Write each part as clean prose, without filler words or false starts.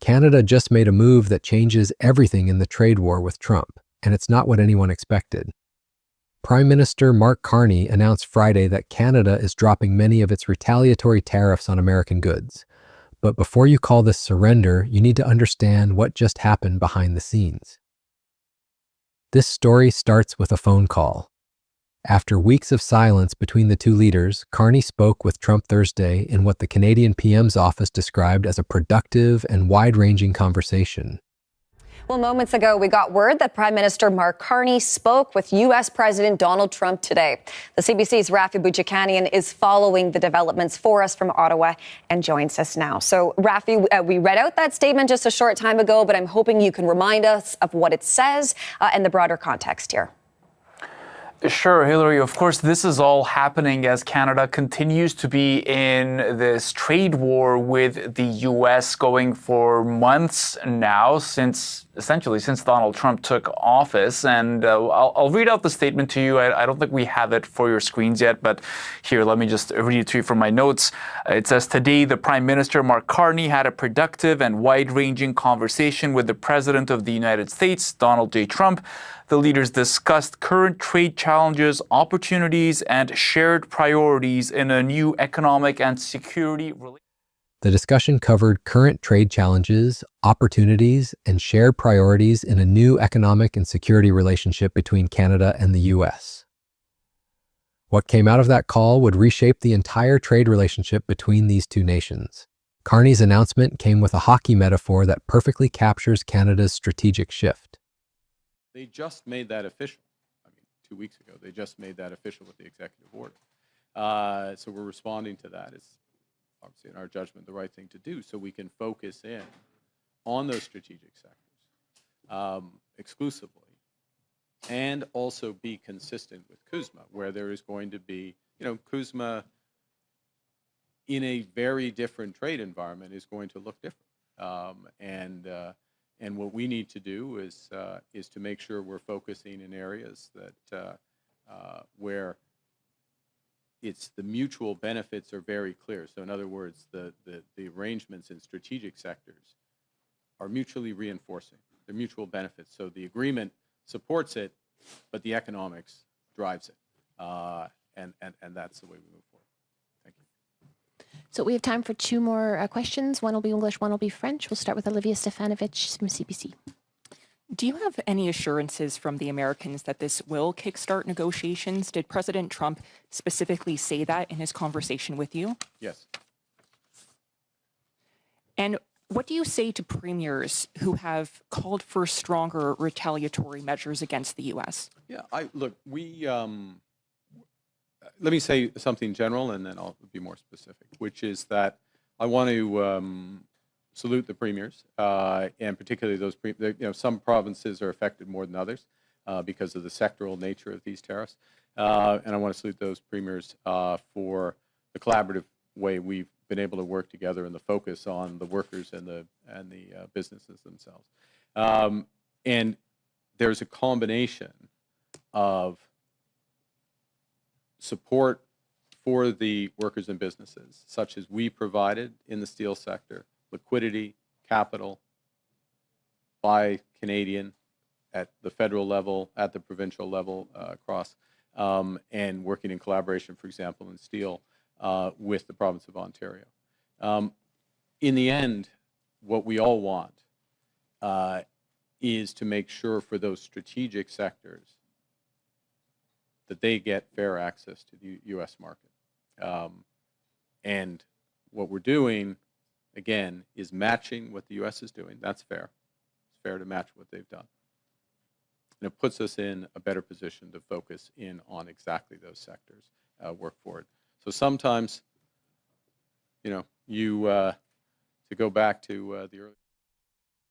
Canada just made a move that changes everything in the trade war with Trump, and it's not what anyone expected. Prime Minister Mark Carney announced Friday that Canada is dropping many of its retaliatory tariffs on American goods. But before you call this surrender, you need to understand what just happened behind the scenes. This story starts with a phone call. After weeks of silence between the two leaders, Carney spoke with Trump Thursday in what the Canadian PM's office described as a productive and wide-ranging conversation. Well, moments ago, we got word that Prime Minister Mark Carney spoke with U.S. President Donald Trump today. The CBC's Rafi Boudjikanian is following the developments for us from Ottawa and joins us now. So, Rafi, we read out that statement just a short time ago, but I'm hoping you can remind us of what it says and the broader context here. Sure, Hillary. Of course, this is all happening as Canada continues to be in this trade war with the U.S. going for months now, essentially since Donald Trump took office. And I'll read out the statement to you. I don't think we have it for your screens yet, but here, let me just read it to you from my notes. It says, today, the Prime Minister, Mark Carney, had a productive and wide-ranging conversation with the President of the United States, Donald J. Trump. The leaders discussed current trade challenges, opportunities, and shared priorities in a new economic and security relationship. The discussion covered current trade challenges, opportunities, and shared priorities in a new economic and security relationship between Canada and the U.S. What came out of that call would reshape the entire trade relationship between these two nations. Carney's announcement came with a hockey metaphor that perfectly captures Canada's strategic shift. They just made that official. 2 weeks ago, they just made that official with the executive order. So we're responding to that. It's obviously, in our judgment, the right thing to do so we can focus in on those strategic sectors exclusively and also be consistent with CUSMA, where there is going to be, CUSMA in a very different trade environment is going to look different. And what we need to do is to make sure we're focusing in areas that where it's the mutual benefits are very clear. So in other words, the arrangements in strategic sectors are mutually reinforcing. They're mutual benefits. So the agreement supports it, but the economics drives it. And that's the way we move forward. Thank you. So we have time for two more questions. One will be English, one will be French. We'll start with Olivia Stefanovich from CBC. Do you have any assurances from the Americans that this will kickstart negotiations? Did President Trump specifically say that in his conversation with you? Yes. And what do you say to premiers who have called for stronger retaliatory measures against the U.S.? Yeah, let me say something general, and then I'll be more specific, which is that I want to salute the premiers, and particularly those, some provinces are affected more than others because of the sectoral nature of these tariffs, and I want to salute those premiers for the collaborative way we've been able to work together and the focus on the workers and the businesses themselves. And there's a combination of support for the workers and businesses, such as we provided in the steel sector, liquidity, capital, by Canadian at the federal level, at the provincial level across, and working in collaboration, for example, in steel with the province of Ontario. In the end, what we all want is to make sure for those strategic sectors that they get fair access to the U.S. market. And what we're doing, again, is matching what the U.S. is doing. That's fair. It's fair to match what they've done. And it puts us in a better position to focus in on exactly those sectors, work forward. So sometimes, to go back to the early.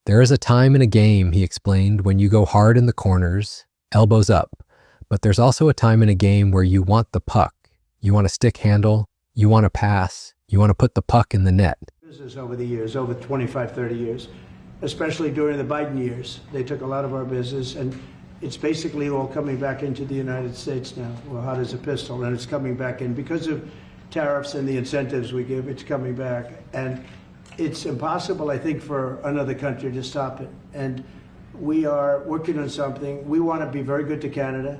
There is a time in a game, he explained, when you go hard in the corners, elbows up. But there's also a time in a game where you want the puck. You want a stick handle. You want to pass. You want to put the puck in the net. Business over the years, over 25, 30 years, especially during the Biden years. They took a lot of our business, and it's basically all coming back into the United States now. Well, hot as a pistol, and it's coming back in. Because of tariffs and the incentives we give, it's coming back. And it's impossible, I think, for another country to stop it. And we are working on something. We want to be very good to Canada.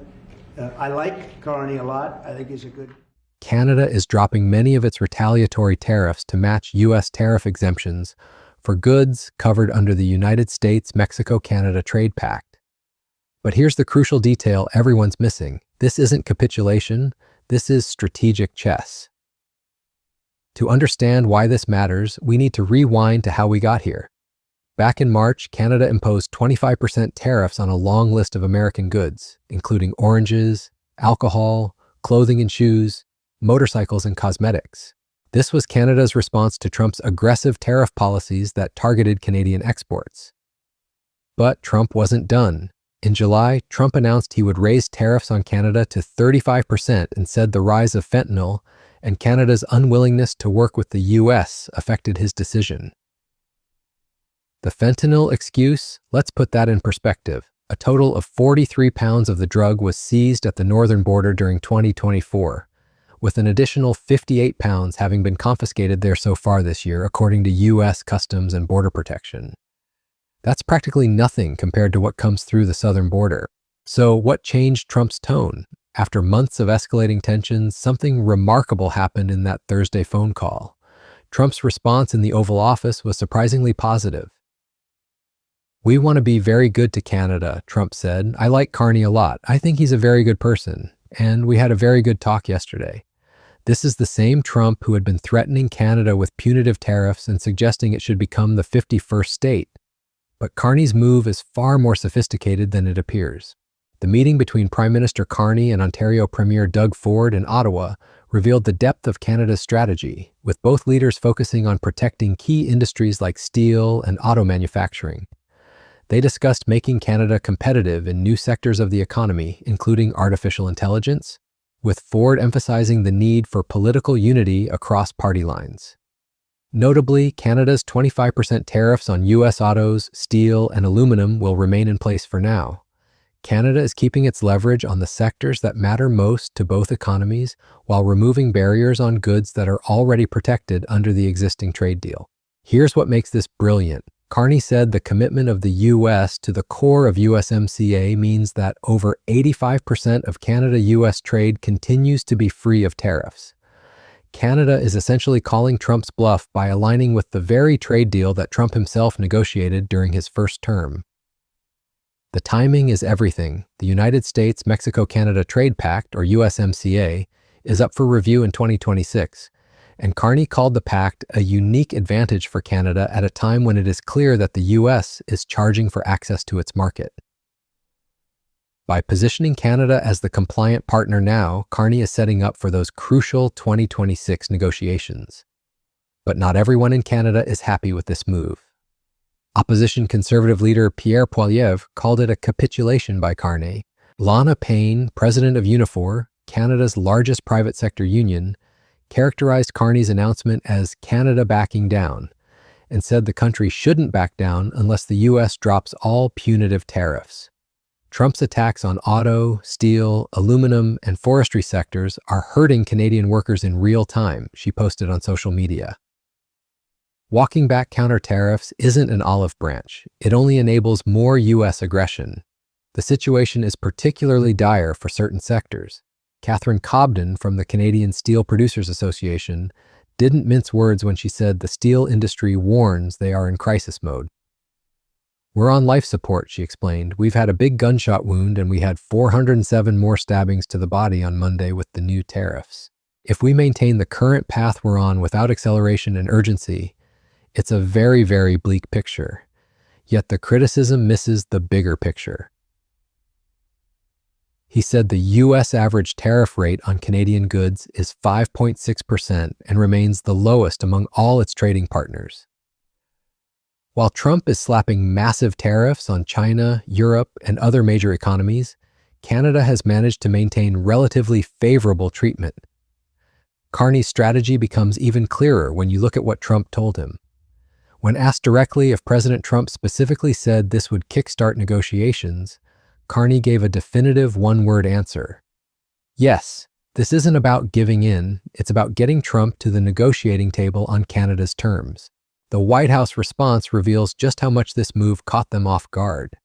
I like Carney a lot. I think he's a good... Canada is dropping many of its retaliatory tariffs to match U.S. tariff exemptions for goods covered under the United States-Mexico-Canada Trade Pact. But here's the crucial detail everyone's missing. This isn't capitulation. This is strategic chess. To understand why this matters, we need to rewind to how we got here. Back in March, Canada imposed 25% tariffs on a long list of American goods, including oranges, alcohol, clothing and shoes, motorcycles, and cosmetics. This was Canada's response to Trump's aggressive tariff policies that targeted Canadian exports. But Trump wasn't done. In July, Trump announced he would raise tariffs on Canada to 35% and said the rise of fentanyl and Canada's unwillingness to work with the U.S. affected his decision. The fentanyl excuse, let's put that in perspective. A total of 43 pounds of the drug was seized at the northern border during 2024, with an additional 58 pounds having been confiscated there so far this year, according to U.S. Customs and Border Protection. That's practically nothing compared to what comes through the southern border. So what changed Trump's tone? After months of escalating tensions, something remarkable happened in that Thursday phone call. Trump's response in the Oval Office was surprisingly positive. "We want to be very good to Canada," Trump said. "I like Carney a lot. I think he's a very good person. And we had a very good talk yesterday." This is the same Trump who had been threatening Canada with punitive tariffs and suggesting it should become the 51st state. But Carney's move is far more sophisticated than it appears. The meeting between Prime Minister Carney and Ontario Premier Doug Ford in Ottawa revealed the depth of Canada's strategy, with both leaders focusing on protecting key industries like steel and auto manufacturing. They discussed making Canada competitive in new sectors of the economy, including artificial intelligence, with Ford emphasizing the need for political unity across party lines. Notably, Canada's 25% tariffs on U.S. autos, steel, and aluminum will remain in place for now. Canada is keeping its leverage on the sectors that matter most to both economies while removing barriers on goods that are already protected under the existing trade deal. Here's what makes this brilliant. Carney said the commitment of the U.S. to the core of USMCA means that over 85% of Canada-U.S. trade continues to be free of tariffs. Canada is essentially calling Trump's bluff by aligning with the very trade deal that Trump himself negotiated during his first term. The timing is everything. The United States-Mexico-Canada Trade Pact, or USMCA, is up for review in 2026, and Carney called the pact a unique advantage for Canada at a time when it is clear that the U.S. is charging for access to its market. By positioning Canada as the compliant partner now, Carney is setting up for those crucial 2026 negotiations. But not everyone in Canada is happy with this move. Opposition Conservative leader Pierre Poilievre called it a capitulation by Carney. Lana Payne, president of Unifor, Canada's largest private sector union, characterized Carney's announcement as Canada backing down and said the country shouldn't back down unless the U.S. drops all punitive tariffs. Trump's attacks on auto, steel, aluminum, and forestry sectors are hurting Canadian workers in real time, she posted on social media. Walking back counter tariffs isn't an olive branch. It only enables more U.S. aggression. The situation is particularly dire for certain sectors. Catherine Cobden from the Canadian Steel Producers Association didn't mince words when she said the steel industry warns they are in crisis mode. "We're on life support," she explained. "We've had a big gunshot wound and we had 407 more stabbings to the body on Monday with the new tariffs. If we maintain the current path we're on without acceleration and urgency, it's a very, very bleak picture. Yet the criticism misses the bigger picture." He said the U.S. average tariff rate on Canadian goods is 5.6% and remains the lowest among all its trading partners. While Trump is slapping massive tariffs on China, Europe, and other major economies, Canada has managed to maintain relatively favorable treatment. Carney's strategy becomes even clearer when you look at what Trump told him. When asked directly if President Trump specifically said this would kickstart negotiations, Carney gave a definitive one-word answer. "Yes, this isn't about giving in, it's about getting Trump to the negotiating table on Canada's terms." The White House response reveals just how much this move caught them off guard.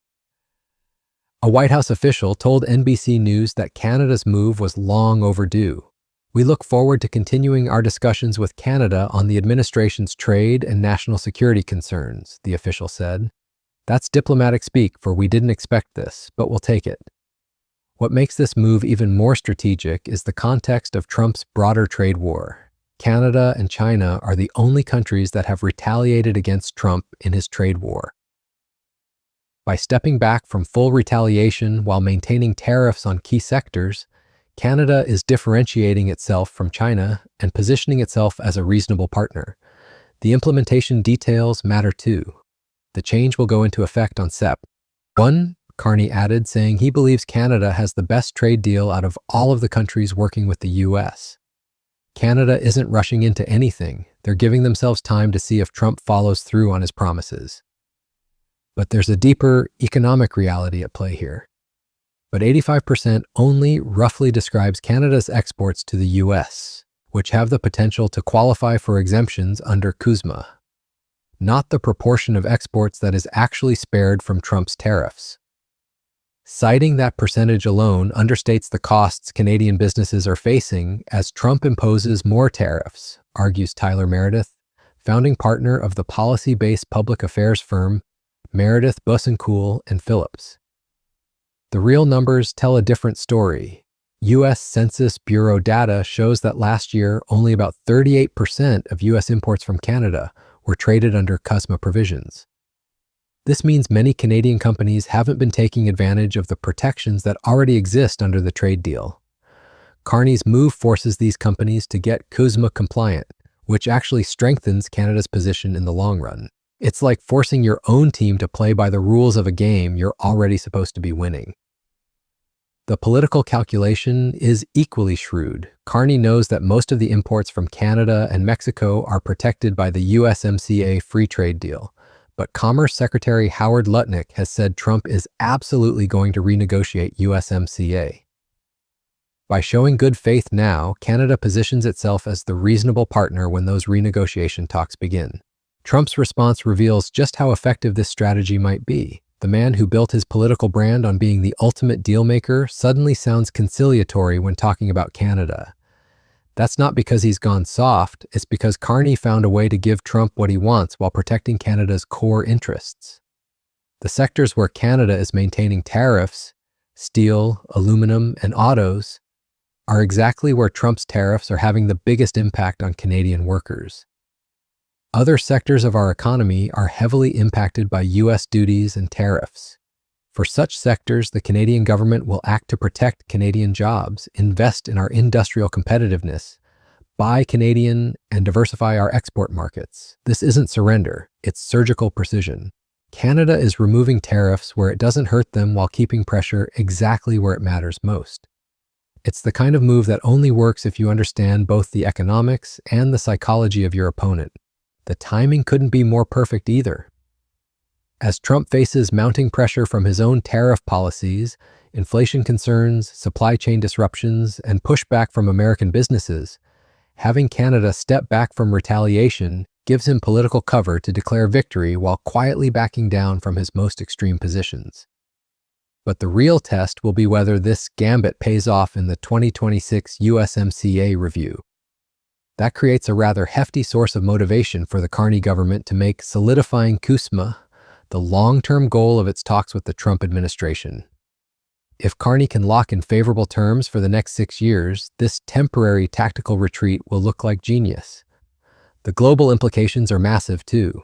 A White House official told NBC News that Canada's move was long overdue. We look forward to continuing our discussions with Canada on the administration's trade and national security concerns, the official said. That's diplomatic speak, for we didn't expect this, but we'll take it. What makes this move even more strategic is the context of Trump's broader trade war. Canada and China are the only countries that have retaliated against Trump in his trade war. By stepping back from full retaliation while maintaining tariffs on key sectors, Canada is differentiating itself from China and positioning itself as a reasonable partner. The implementation details matter too. The change will go into effect on Sep. 1, Carney added, saying he believes Canada has the best trade deal out of all of the countries working with the U.S. Canada isn't rushing into anything. They're giving themselves time to see if Trump follows through on his promises. But there's a deeper economic reality at play here. But 85% only roughly describes Canada's exports to the U.S., which have the potential to qualify for exemptions under CUSMA, not the proportion of exports that is actually spared from Trump's tariffs. Citing that percentage alone understates the costs Canadian businesses are facing as Trump imposes more tariffs, argues Tyler Meredith, founding partner of the policy-based public affairs firm Meredith, Bosanquet and Phillips. The real numbers tell a different story. U.S. Census Bureau data shows that last year, only about 38% of U.S. imports from Canada were traded under CUSMA provisions. This means many Canadian companies haven't been taking advantage of the protections that already exist under the trade deal. Carney's move forces these companies to get CUSMA compliant, which actually strengthens Canada's position in the long run. It's like forcing your own team to play by the rules of a game you're already supposed to be winning. The political calculation is equally shrewd. Carney knows that most of the imports from Canada and Mexico are protected by the USMCA free trade deal, but Commerce Secretary Howard Lutnick has said Trump is absolutely going to renegotiate USMCA. By showing good faith now, Canada positions itself as the reasonable partner when those renegotiation talks begin. Trump's response reveals just how effective this strategy might be. The man who built his political brand on being the ultimate dealmaker suddenly sounds conciliatory when talking about Canada. That's not because he's gone soft, it's because Carney found a way to give Trump what he wants while protecting Canada's core interests. The sectors where Canada is maintaining tariffs, steel, aluminum, and autos, are exactly where Trump's tariffs are having the biggest impact on Canadian workers. Other sectors of our economy are heavily impacted by U.S. duties and tariffs. For such sectors, the Canadian government will act to protect Canadian jobs, invest in our industrial competitiveness, buy Canadian, and diversify our export markets. This isn't surrender, it's surgical precision. Canada is removing tariffs where it doesn't hurt them while keeping pressure exactly where it matters most. It's the kind of move that only works if you understand both the economics and the psychology of your opponent. The timing couldn't be more perfect either. As Trump faces mounting pressure from his own tariff policies, inflation concerns, supply chain disruptions, and pushback from American businesses, having Canada step back from retaliation gives him political cover to declare victory while quietly backing down from his most extreme positions. But the real test will be whether this gambit pays off in the 2026 USMCA review. That creates a rather hefty source of motivation for the Carney government to make solidifying CUSMA the long-term goal of its talks with the Trump administration. If Carney can lock in favorable terms for the next 6 years, this temporary tactical retreat will look like genius. The global implications are massive too.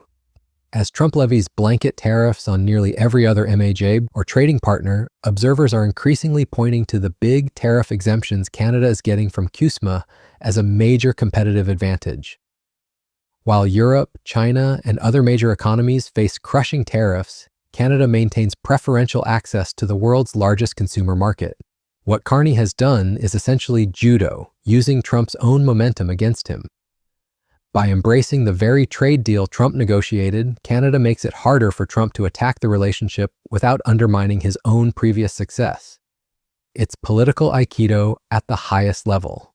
As Trump levies blanket tariffs on nearly every other MAJ or trading partner, observers are increasingly pointing to the big tariff exemptions Canada is getting from CUSMA as a major competitive advantage. While Europe, China, and other major economies face crushing tariffs, Canada maintains preferential access to the world's largest consumer market. What Carney has done is essentially judo, using Trump's own momentum against him. By embracing the very trade deal Trump negotiated, Canada makes it harder for Trump to attack the relationship without undermining his own previous success. It's political aikido at the highest level.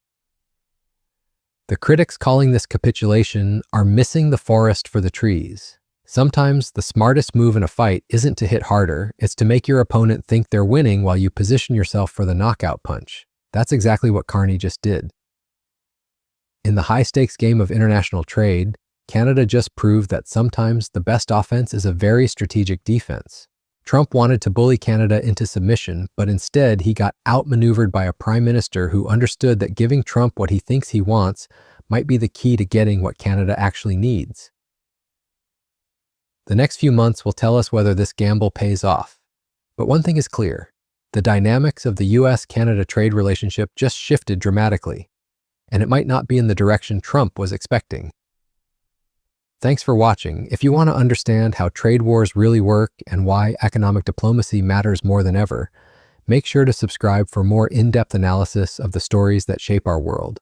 The critics calling this capitulation are missing the forest for the trees. Sometimes the smartest move in a fight isn't to hit harder, it's to make your opponent think they're winning while you position yourself for the knockout punch. That's exactly what Carney just did. In the high-stakes game of international trade, Canada just proved that sometimes the best offense is a very strategic defense. Trump wanted to bully Canada into submission, but instead he got outmaneuvered by a prime minister who understood that giving Trump what he thinks he wants might be the key to getting what Canada actually needs. The next few months will tell us whether this gamble pays off. But one thing is clear, the dynamics of the US-Canada trade relationship just shifted dramatically, and it might not be in the direction Trump was expecting. Thanks for watching. If you want to understand how trade wars really work and why economic diplomacy matters more than ever, make sure to subscribe for more in-depth analysis of the stories that shape our world.